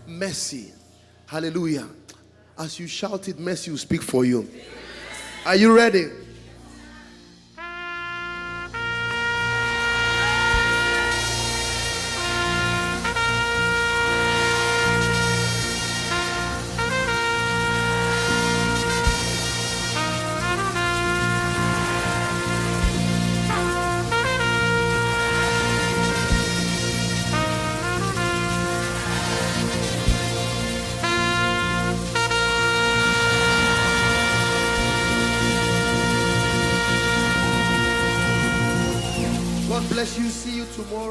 mercy. Hallelujah. As you shout it, mercy will speak for you. Are you ready? God bless you. See you tomorrow.